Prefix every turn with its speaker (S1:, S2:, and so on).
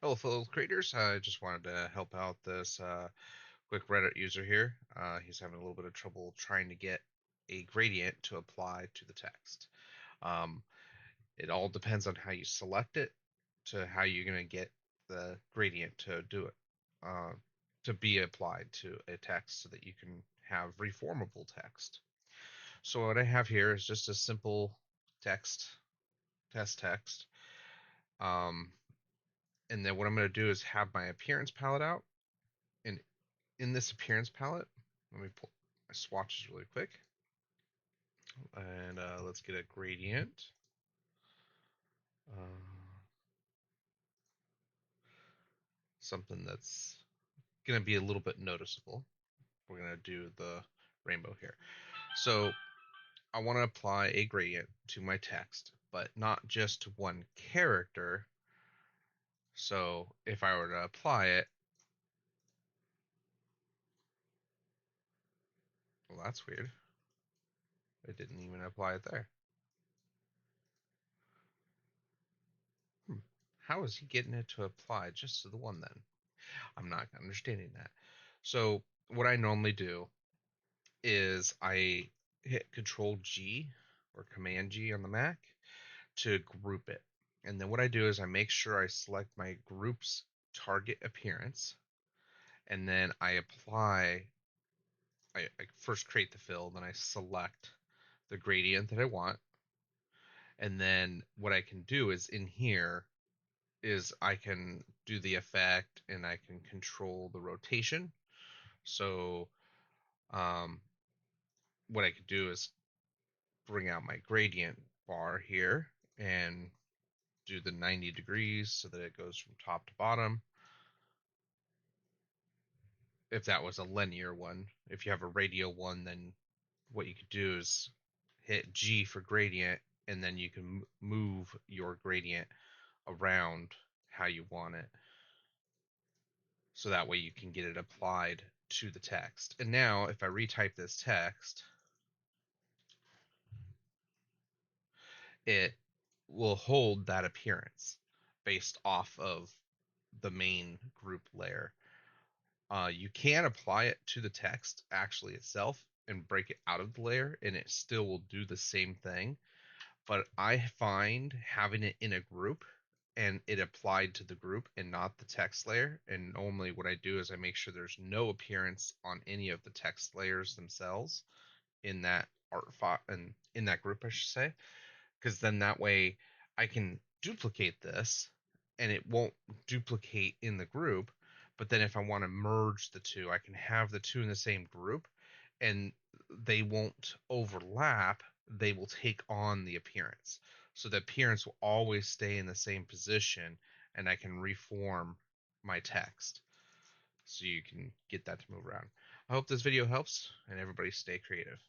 S1: Hello, fellow creators. I just wanted to help out this quick Reddit user here. He's having a little bit of trouble trying to get a gradient to apply to the text. Um, it all depends on how you select it to how you're going to get the gradient to do it, uh, to be applied to a text so that you can have reformable text. So what I have here is just a simple text, test text. Um, and then what I'm going to do is have my appearance palette out. And in this appearance palette, let me pull my swatches really quick. And let's get a gradient. Uh, Something that's going to be a little bit noticeable. We're going to do the rainbow here. So I want to apply a gradient to my text, but not just to one character. So if I were to apply it, well, that's weird. It didn't even apply it there. Hmm. How is he getting it to apply just to the one then? I'm not understanding that. So what I normally do is I hit Control G or Command G on the Mac to group it. And then what I do is I make sure I select my group's target appearance, and then I first create the fill, then I select the gradient that I want. And then what I can do is in here is I can do the effect and I can control the rotation. So um, what I could do is bring out my gradient bar here and do the 90 degrees so that it goes from top to bottom. If that was a linear one, if you have a radial one, then what you could do is hit G for gradient, and then you can move your gradient around how you want it. So that way you can get it applied to the text. And now if I retype this text, it will hold that appearance based off of the main group layer. You can apply it to the text actually itself and break it out of the layer, and it still will do the same thing. But I find having it in a group and it applied to the group and not the text layer. And normally, what I do is I make sure there's no appearance on any of the text layers themselves in that art file and in that group, I should say, because then that way I can duplicate this and it won't duplicate in the group. But then if I want to merge the two, I can have the two in the same group and they won't overlap. They will take on the appearance. So the appearance will always stay in the same position and I can reform my text. So you can get that to move around. I hope this video helps and everybody stay creative.